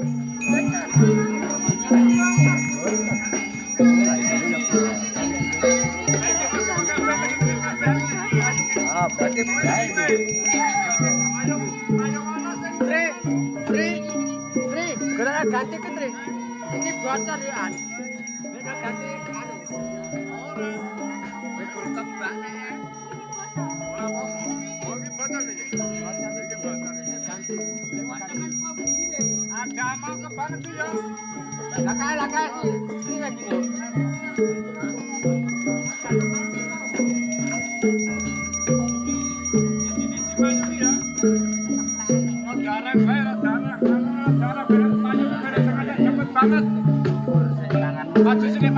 Ah, berarti Tri, gerak ganti ke Tri. Ini bocor ya. Gerak ganti anu. Ora. Wis kurang banget ya. Ora apa. Oh, iki bocor iki. Bocor iki bocor iki ganti. Ada amal ke banget tuh ya. Lakai sih. Ini lagi loh. Banget. Maju sini